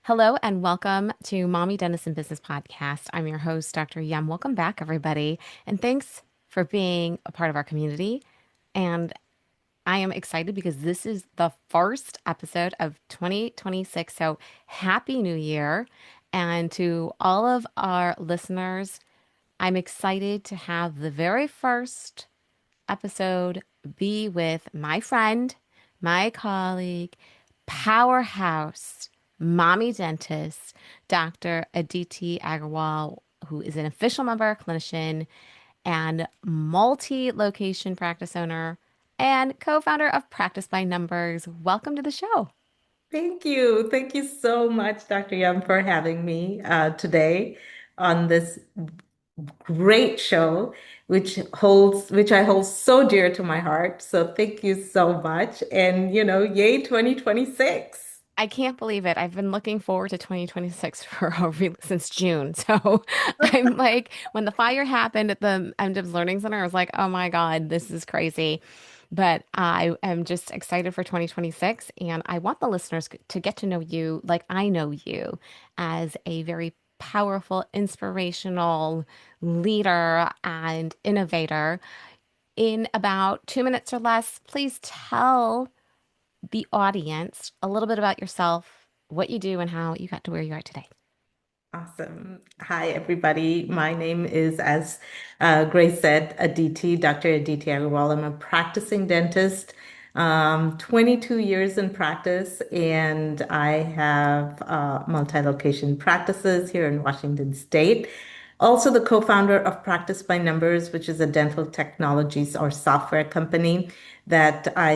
Hello and welcome to Mommy Dentist and Business Podcast. I'm your host, Dr. Yum. Welcome back, everybody. And thanks for being a part of our community. And I am excited because this is the first episode of 2026. So happy New Year. And to all of our listeners, I'm excited to have the very first episode be with my friend, my colleague, powerhouse mommy dentist, Dr. Aditi Agarwal, who is an official member clinician and multi location practice owner and co founder of Practice by Numbers. Welcome to the show. Thank you. Thank you so much, Dr. Yum, for having me today on this great show, which I hold so dear to my heart. So thank you so much. And yay 2026. I can't believe it. I've been looking forward to 2026 for since June. So I'm like, when the fire happened at the MDiVS Learning Center, I was like, oh my God, this is crazy. But I am just excited for 2026. And I want the listeners to get to know you like I know you as a very powerful, inspirational leader and innovator. In about 2 minutes or less, please tell the audience a little bit about yourself, what you do, and how you got to where you are today. Awesome. Hi, everybody. My name is, as Grace said, Aditi, Dr. Aditi Agarwal. I'm a practicing dentist, 22 years in practice, and I have multi-location practices here in Washington State. Also, the co-founder of Practice by Numbers, which is a dental technologies or software company that I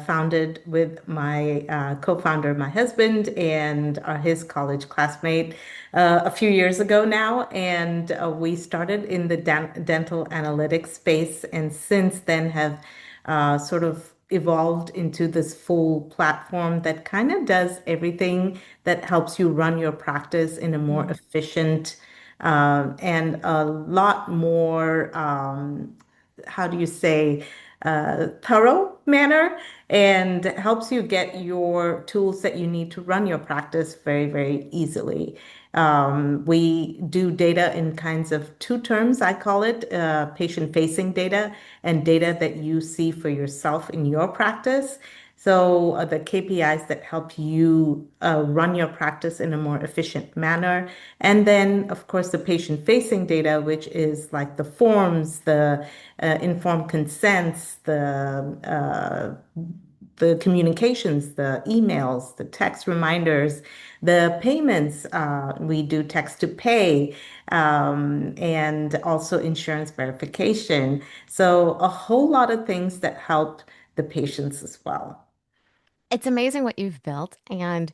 founded with my co-founder, my husband, and his college classmate a few years ago now. And we started in the dental analytics space, and since then have sort of evolved into this full platform that kind of does everything that helps you run your practice in a more Mm. efficient and a lot more, how do you say, thorough manner, and helps you get your tools that you need to run your practice very, very easily. We do data in kinds of two terms, I call it patient-facing data and data that you see for yourself in your practice. So the KPIs that help you run your practice in a more efficient manner. And then, of course, the patient-facing data, which is like the forms, the informed consents, the communications, the emails, the text reminders, the payments. We do text to pay, and also insurance verification. So a whole lot of things that help the patients as well. It's amazing what you've built. And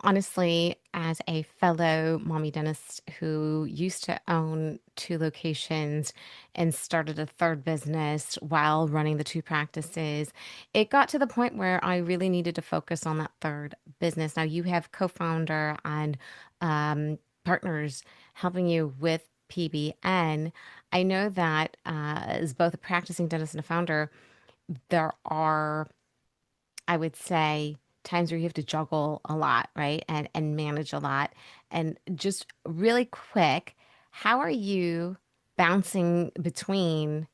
honestly, as a fellow mommy dentist who used to own two locations and started a third business while running the two practices, it got to the point where I really needed to focus on that third business. Now, you have co-founder and partners helping you with PBN. I know that as both a practicing dentist and a founder, there are, I would say, times where you have to juggle a lot, right? And manage a lot. And just really quick, how are you bouncing between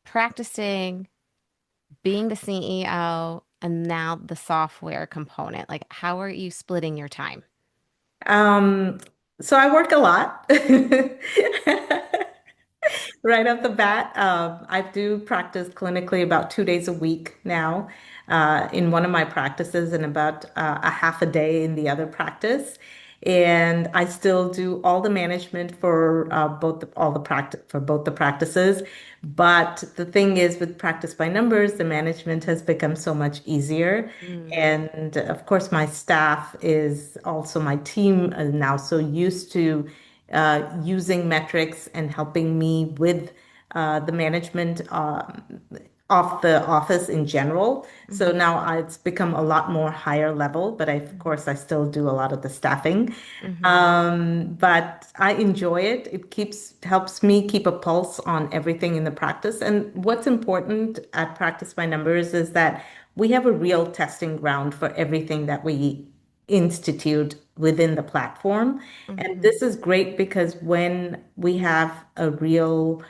practicing, being the CEO, and now the software component? Like, how are you splitting your time? Um, so I work a lot. Right off the bat, I do practice clinically about 2 days a week now, in one of my practices and about a half a day in the other practice. And I still do all the management for all the practice for both the practices. But the thing is, with Practice by Numbers, the management has become so much easier. Mm, And of course, my staff is also my team are now so used to using metrics and helping me with the management of the office in general. So mhm, now it's become a lot more higher level, but of course, I still do a lot of the staffing. mhm. But I enjoy it. It helps me keep a pulse on everything in the practice. And what's important at Practice by Numbers is that we have a real testing ground for everything that we institute within the platform. And Mm-hmm. this is great because when we have a real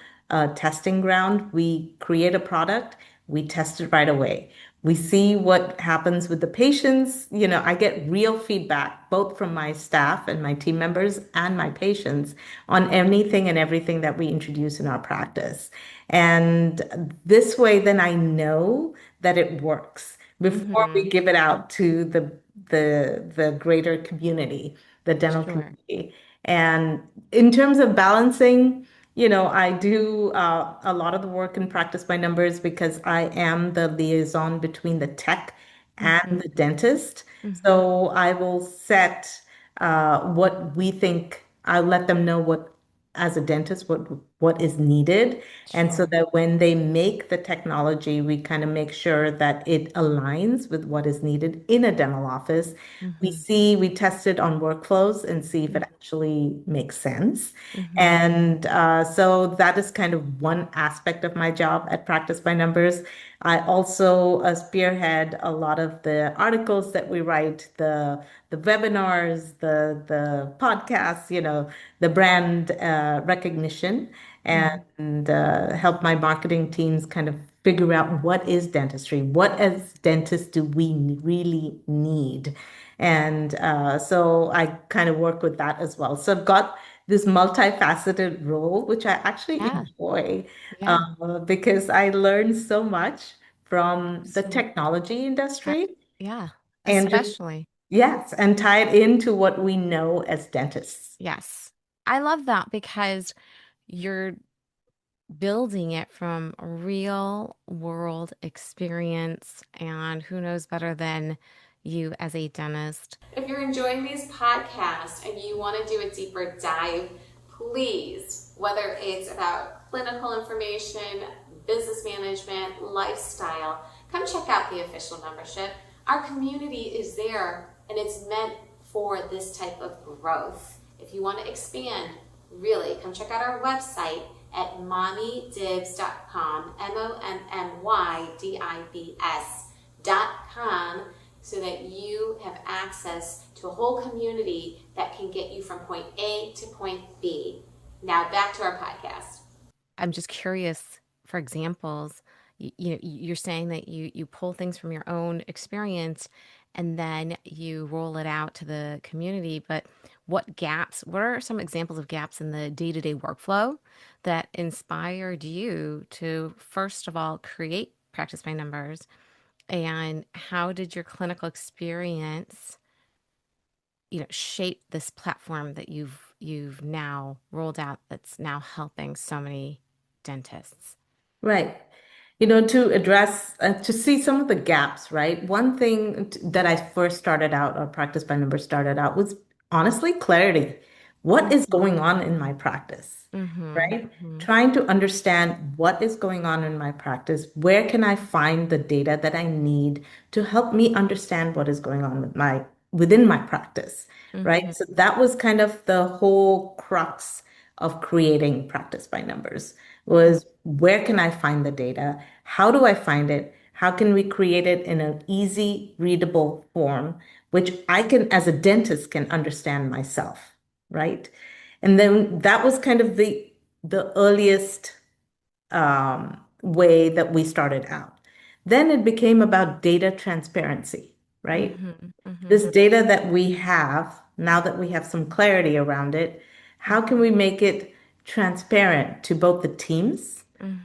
testing ground, we create a product, we test it right away. We see what happens with the patients. You know, I get real feedback both from my staff and my team members and my patients on anything and everything that we introduce in our practice. And this way, then I know that it works before Mm-hmm. we give it out to the greater community, the dental Sure. community. And in terms of balancing, you know, I do a lot of the work in practice by numbers because I am the liaison between the tech and Mm-hmm. the dentist. Mm-hmm. So I will set what we think, I'll let them know what, as a dentist, what is needed. And so Sure. that when they make the technology, we kind of make sure that it aligns with what is needed in a dental office. Mm-hmm. We test it on workflows and see if it actually makes sense. Mm-hmm. And so that is kind of one aspect of my job at Practice by Numbers. I also spearhead a lot of the articles that we write, the webinars, the podcasts, you know, the brand recognition, Mm-hmm. and help my marketing teams kind of figure out what is dentistry, what as dentists do we really need. And so I kind of work with that as well. So I've got this multifaceted role, which I actually Yeah. enjoy Yeah. because I learn so much from the Absolutely. technology industry Yeah. and just, Especially. yes, and tie it into what we know as dentists. Yes. I love that because you're building it from real world experience, and who knows better than you as a dentist. If you're enjoying these podcasts and you want to do a deeper dive, please, whether it's about clinical information, business management, lifestyle, come check out the official membership. Our community is there and it's meant for this type of growth. If you want to expand, really, come check out our website at mommydibs.com, mommydibs.com, so that you have access to a whole community that can get you from point A to point B. Now back to our podcast. I'm just curious for examples. You're saying that you pull things from your own experience and then you roll it out to the community. But what are some examples of gaps in the day-to-day workflow that inspired you to, first of all, create Practice by Numbers? And how did your clinical experience, shape this platform that you've now rolled out that's now helping so many dentists? Right. You know, to address, to see some of the gaps, right? One thing that I first started out, or Practice by Numbers started out, was honestly clarity. What is Mm-hmm. going on in my practice, Mm-hmm. right? Trying to understand what is going on in my practice. Where can I find the data that I need to help me understand what is going on within my practice, right? Mm-hmm. So that was kind of the whole crux of creating Practice by Numbers was where can I find the data? How do I find it? How can we create it in an easy, readable form, which I can, as a dentist, can understand myself, right? And then that was kind of the earliest way that we started out. Then it became about data transparency, right? Mm-hmm. Mm-hmm. This data that we have, now that we have some clarity around it, how can we make it transparent to both the teams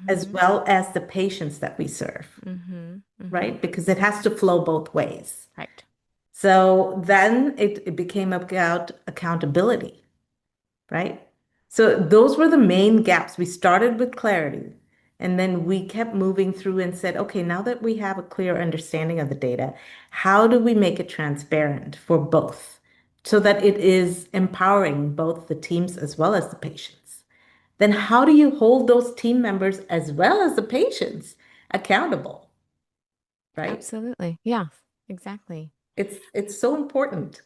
as Mm-hmm. well as the patients that we serve, Mm-hmm. Mm-hmm. right? Because it has to flow both ways. Right. So then it became about accountability, right? So those were the main gaps. We started with clarity, and then we kept moving through and said, okay, now that we have a clear understanding of the data, how do we make it transparent for both so that it is empowering both the teams as well as the patients? Then how do you hold those team members as well as the patients accountable, right? Absolutely. Yeah, exactly. It's so important.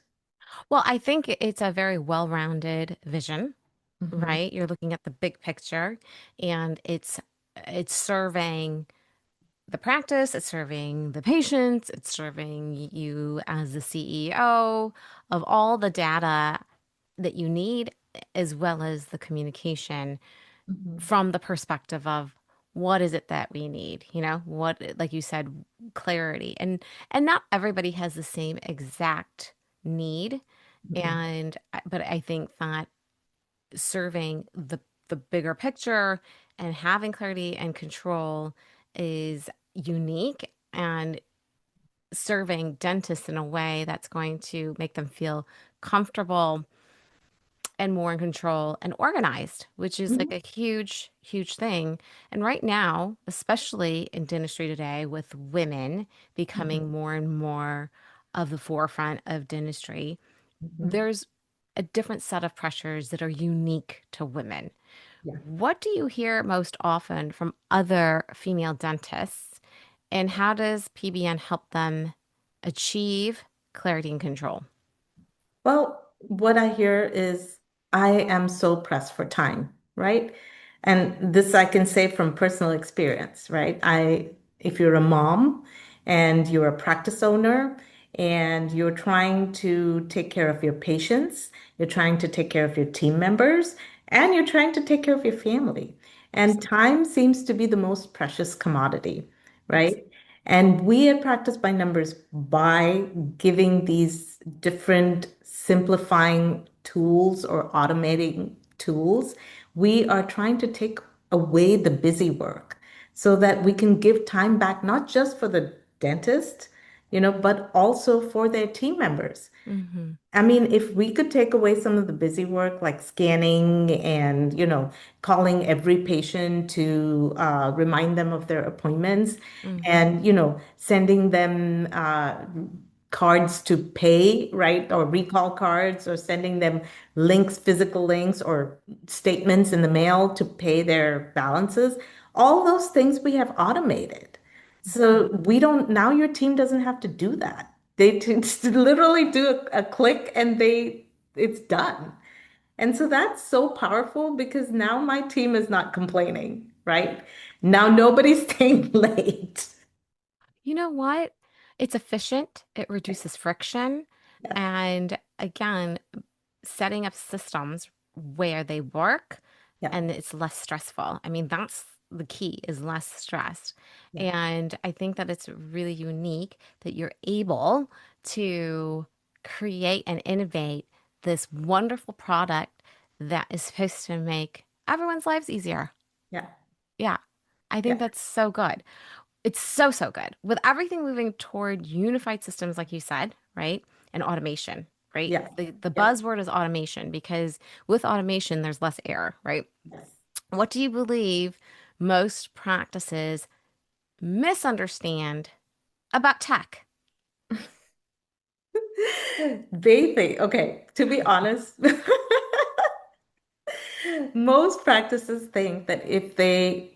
Well, I think it's a very well-rounded vision, Mhm. right? You're looking at the big picture and it's serving the practice, it's serving the patients, it's serving you as the CEO of all the data that you need, as well as the communication Mhm. from the perspective of what is it that we need, what, like you said, clarity. And not everybody has the same exact need. Mhm. And but I think that serving the bigger picture and having clarity and control is unique, and serving dentists in a way that's going to make them feel comfortable and more in control and organized, which is like Mhm. a huge, huge thing. And right now, especially in dentistry today, with women becoming Mhm. more and more of the forefront of dentistry, Mhm. there's a different set of pressures that are unique to women. Yeah. What do you hear most often from other female dentists, and how does PBN help them achieve clarity and control? Well, what I hear is I am so pressed for time, right? And this I can say from personal experience, right? If you're a mom and you're a practice owner and you're trying to take care of your patients, you're trying to take care of your team members, and you're trying to take care of your family. And Absolutely. time seems to be the most precious commodity, right? Absolutely. And we at Practice by Numbers, by giving these different simplifying tools or automating tools, we are trying to take away the busy work so that we can give time back, not just for the dentist, but also for their team members. Mm-hmm. I mean, if we could take away some of the busy work like scanning and, calling every patient to remind them of their appointments Mm-hmm. and, sending them cards to pay, right? Or recall cards or sending them links, physical links or statements in the mail to pay their balances. All those things we have automated. So we don't, now your team doesn't have to do that. They just literally do a click and it's done. And so that's so powerful because now my team is not complaining, right? Now nobody's staying late. You know what? It's efficient, it reduces friction, Yeah, and again, setting up systems where they work yeah, and it's less stressful. I mean, that's the key, is less stress. yeah, And I think that it's really unique that you're able to create and innovate this wonderful product that is supposed to make everyone's lives easier. yeah, Yeah. I think yeah, that's so good. It's so, so good. With everything moving toward unified systems, like you said, right? And automation, right? yeah, The yeah, buzzword is automation, because with automation, there's less error, right? yes. What do you believe most practices misunderstand about tech? They think, okay, to be honest, most practices think that if they,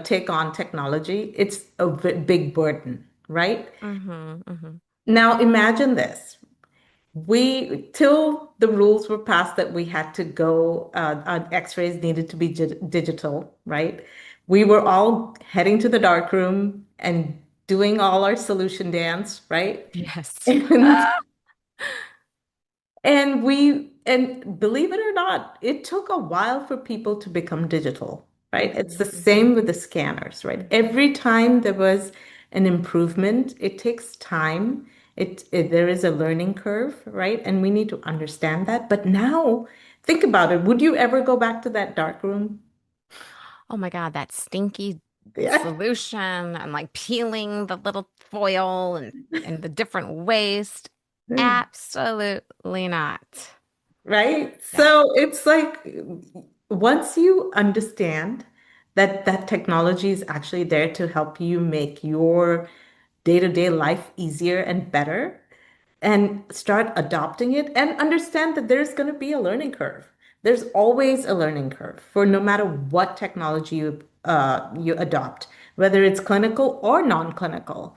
take on technology, it's a big burden, right? Mm-hmm, mm-hmm. Now imagine this. Till the rules were passed that we had to go, x-rays needed to be digital, right? We were all heading to the dark room and doing all our solution dance, right? Yes. And and believe it or not, it took a while for people to become digital, right? It's Mm-hmm, the mm-hmm, same with the scanners, right? mm-hmm. Every time there was an improvement, it takes time. There is a learning curve, right? And we need to understand that. But now, think about it. Would you ever go back to that dark room? Oh my God, that stinky Yeah. solution and like peeling the little foil and the different waste. Absolutely not. Right? Yeah. So it's like once you understand that that technology is actually there to help you make your day-to-day life easier and better, and start adopting it and understand that there's going to be a learning curve. There's always a learning curve for no matter what technology you adopt, whether it's clinical or non-clinical.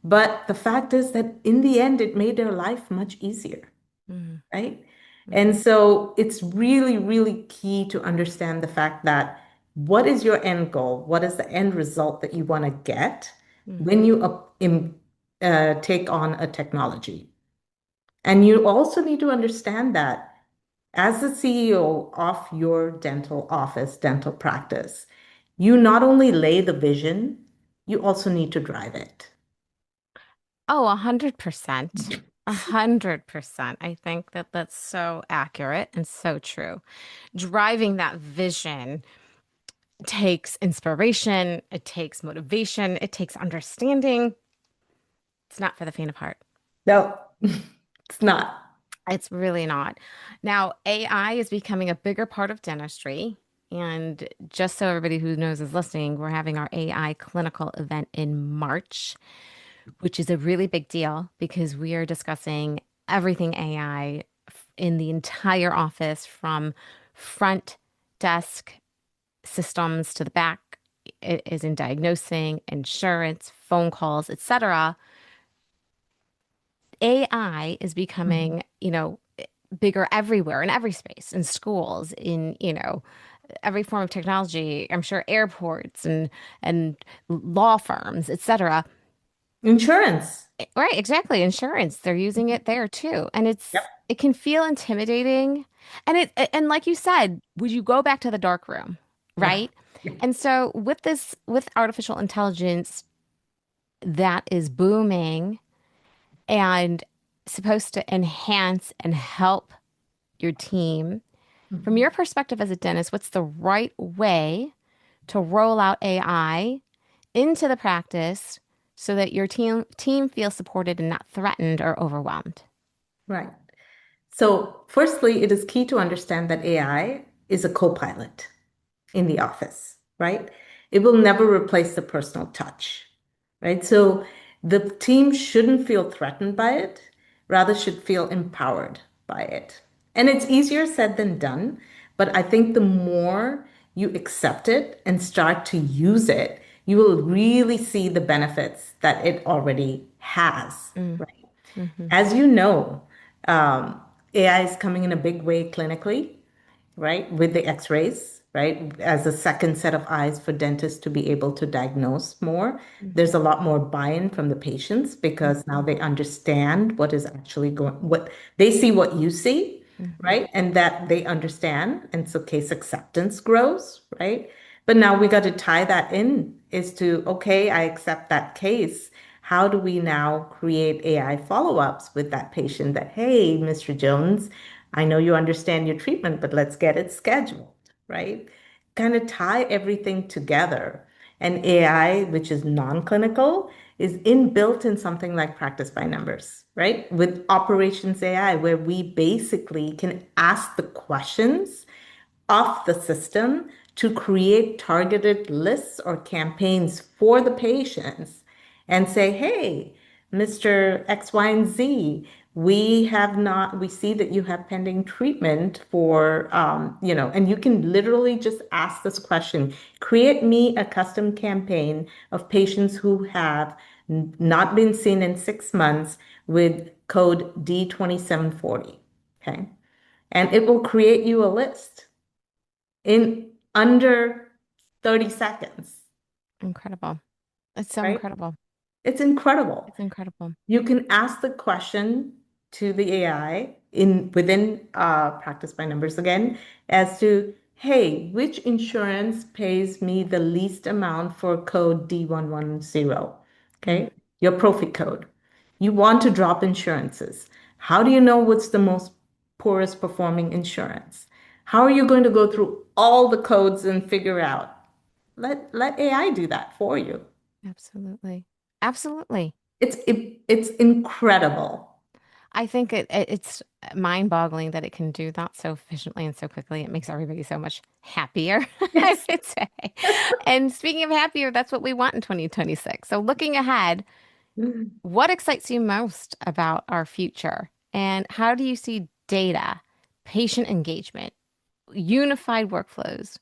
But the fact is that in the end, it made their life much easier, Mm-hmm, right? And mm-hmm, so it's really, really key to understand the fact that what is your end goal? What is the end result that you want to get? when Hmm. you take on a technology. And you also need to understand that as the CEO of your dental office, dental practice, you not only lay the vision, you also need to drive it. Oh, 100%. 100%. I think that that's so accurate and so true. Driving that vision takes inspiration, it takes motivation, it takes understanding. It's not for the faint of heart. No, it's not. It's really not. Now, AI is becoming a bigger part of dentistry. And just so everybody who knows is listening, we're having our AI clinical event in March, which is a really big deal because we are discussing everything AI in the entire office from front desk systems to the back. It is in diagnosing, insurance, phone calls, etc. AI is Mhm. becoming, bigger everywhere in every space, in schools, in, every form of technology. I'm sure airports and law firms, etc. Insurance. Right, exactly. Insurance, they're using it there too. And Yep. it can feel intimidating. And like you said, would you go back to the dark room, Yeah. right? Yeah. And so with artificial intelligence that is booming and supposed to enhance and help your team, from Mhm. your perspective as a dentist, what's the right way to roll out AI into the practice so that your team feels supported and not threatened or overwhelmed? Right. So, firstly, it is key to understand that AI is a co-pilot in the office, right? It will never replace the personal touch, right? So the team shouldn't feel threatened by it, rather should feel empowered by it. And it's easier said than done, but I think the more you accept it and start to use it, you will really see the benefits that it already has, Mm, right? hmm. As you know, um, AI is coming in a big way clinically, right? With the x-rays, right? As a second set of eyes for dentists to be able to diagnose more. There's Hmm. a lot more buy-in from the patients because now Hmm. they understand what is actually what they see what you see, Hmm. right? And that they understand. And so case acceptance grows, right? But now we got to tie that in is to, okay, I accept that case. How do we now create AI follow-ups with that patient that, hey, Mr. Jones, I know you understand your treatment, but let's get it scheduled, right? Kind of tie everything together. And AI, which is non-clinical, is inbuilt in something like practice by numbers, right? With operations AI, where we basically can ask the questions of the system to create targeted lists or campaigns for the patients and say, hey, Mr. X, Y, and Z, we see that you have pending treatment for, and you can literally just ask this question, create me a custom campaign of patients who have not been seen in 6 months with code D2740. Okay. And it will create you a list in under 30 seconds, Incredible. It's so right? incredible. It's incredible. It's incredible. You can ask the question to the AI in within practice by numbers again as to, hey, which insurance pays me the least amount for code D110? Mm, Okay, your profit code. You want to drop insurances. How do you know what's the most poorest performing insurance? How are you going to go through all the codes and figure out? Let AI do that for you. absolutely. Absolutely. It's incredible. I think it's mind-boggling that it can do that so efficiently and so quickly. It makes everybody so much happier, I Yes. would say. And speaking of happier, that's what we want in 2026. So looking ahead, what excites you most about our future? And how do you see data, patient engagement, unified workflows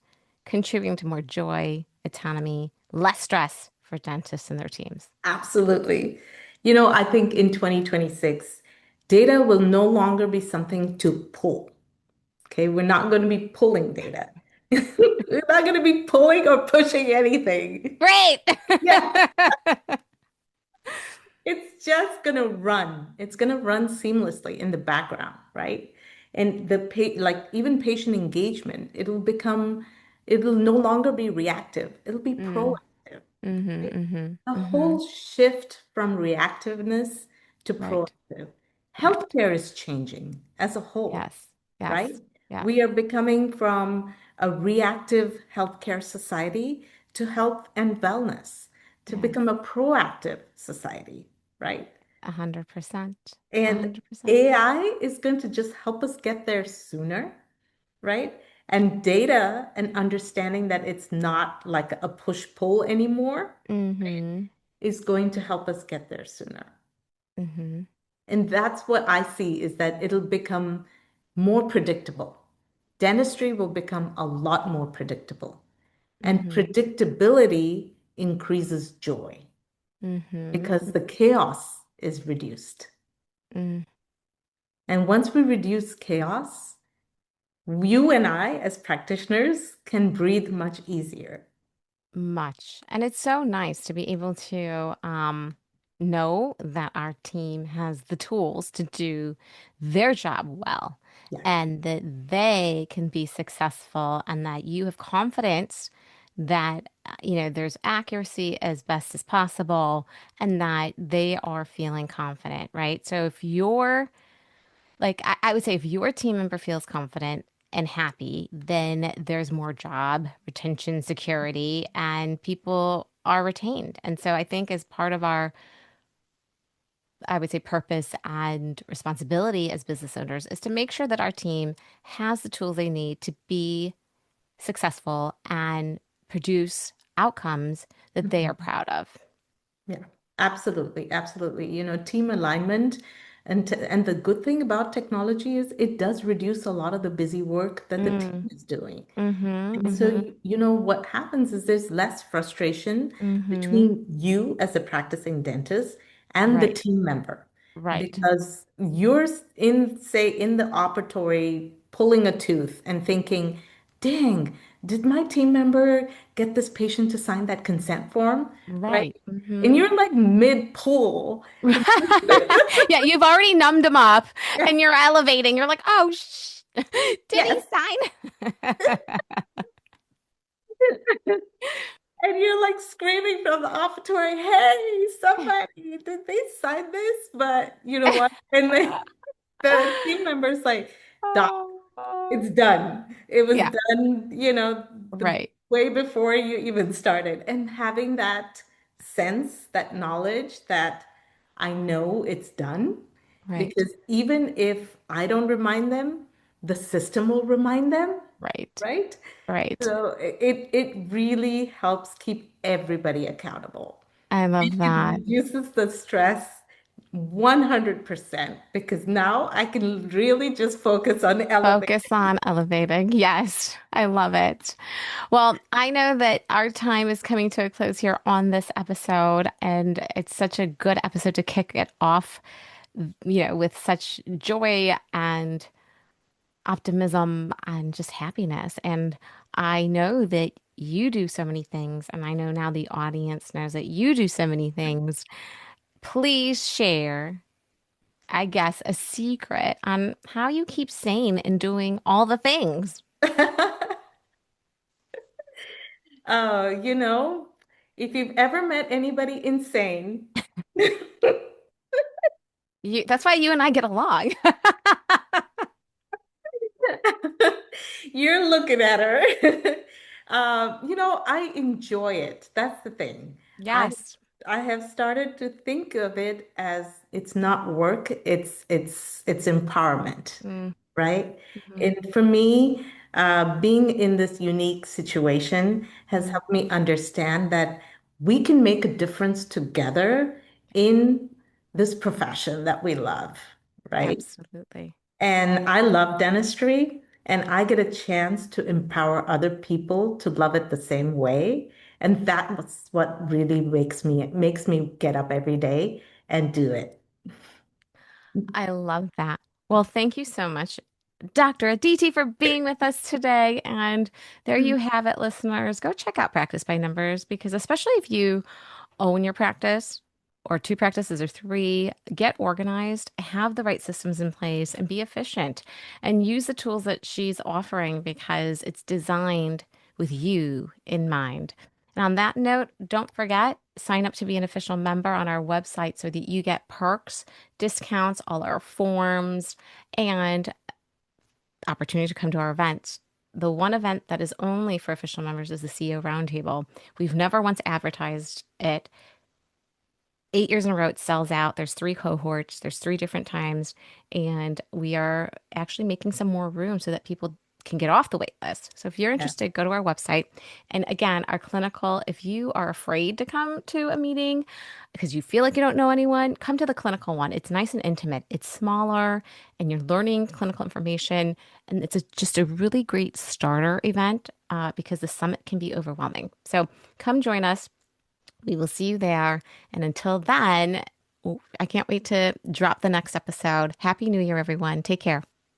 contributing to more joy, autonomy, less stress for dentists and their teams? Absolutely. You know, I think in 2026, data will no longer be something to pull. Okay, we're not going to be pulling data. We're not going to be pulling or pushing anything. Great. Yeah. It's just gonna run. It's gonna run seamlessly in the background, right? And like even patient engagement, it'll no longer be reactive. It'll be Mm, proactive. mm-hmm, Right? mm-hmm, A mm-hmm. whole shift from reactiveness to Right, proactive. right. Healthcare is changing as a whole, Yes, right? yes, yes, We are becoming from a reactive healthcare society to health and wellness, to yes. become a proactive society, right? 100%. A And 100%. AI is going to just help us get there sooner, right? And data and understanding that it's not like a push-pull anymore Mm-hmm, is going to help us get there sooner. mm-hmm, And that's what I see is that it'll become more predictable. Dentistry will become a lot more predictable. And mm-hmm, predictability increases joy mm-hmm, because the chaos is reduced. mm. And once we reduce chaos, you and I, as practitioners, can breathe much easier. Much. And it's so nice to be able to know that our team has the tools to do their job well Yes. and that they can be successful and that you have confidence that, there's accuracy as best as possible and that they are feeling confident, right? So if you're like, I would say if your team member feels confident and happy, then there's more job retention, security, and people are retained. And so I think as part of our, I would say, purpose and responsibility as business owners is to make sure that our team has the tools they need to be successful and produce outcomes that they are Mhm. proud of. Yeah, absolutely, absolutely. Team alignment and the good thing about technology is it does reduce a lot of the busy work that the team Mm, is doing. mm-hmm, And so, mm-hmm, what happens is there's less frustration mm-hmm. between you as a practicing dentist and the Right, team member right, because you're say, in the operatory pulling a tooth and thinking, dang, did my team member get this patient to sign that consent form? Right? right. And Mm-hmm. you're like mid-pull. Yeah, you've already numbed them up and you're elevating. You're like, oh, did he Yes. sign? And you're like screaming from the offertory, hey, somebody, did they sign this? But you know what? And then the team member's like, Doc, Oh, it's done. It was yeah, done, the right, way before you even started. And having that sense, that knowledge that I know it's done, right, because even if I don't remind them, the system will remind them, right, right? right. So it really helps keep everybody accountable. I And love it that. reduces the stress 100% because now I can really just focus on Focus elevating. on elevating. Yes, I love it. Well, I know that our time is coming to a close here on this episode, and it's such a good episode to kick it off, with such joy and optimism and just happiness. And I know that you do so many things, and I know now the audience knows that you do so many things. Please share, I guess, a secret on how you keep sane and doing all the things. You know, if you've ever met anybody insane, That's why you and I get along. you're looking at her. I enjoy it. That's the thing. I Yes. I have started to think of it as it's not work, it's empowerment, Mm, right? mhm, And for me, being in this unique situation has mm, helped me understand that we can make a difference together in this profession that we love, right? absolutely. And I love dentistry, and I get a chance to empower other people to love it the same way. And that was what really makes me get up every day and do it. I love that. Well, thank you so much, Dr. Aditi, for being with us today. And there you have it, listeners. Go check out Practice by Numbers because, especially if you own your practice, or two practices or three, get organized, have the right systems in place, and be efficient and use the tools that she's offering because it's designed with you in mind. And on that note, don't forget, sign up to be an official member on our website so that you get perks, discounts, all our forms, and opportunity to come to our events. The one event that is only for official members is the CEO Roundtable. We've never once advertised it. 8 years in a row, it sells out. There's three cohorts, there's three different times, and we are actually making some more room so that people can get off the wait list. So if you're Yeah. interested, go to our website. And again, our clinical, if you are afraid to come to a meeting because you feel like you don't know anyone, come to the clinical one. It's nice and intimate, it's smaller, and you're learning clinical information. And it's just a really great starter event because the summit can be overwhelming. So come join us. We will see you there. And until then, I can't wait to drop the next episode. Happy New Year, everyone. Take care.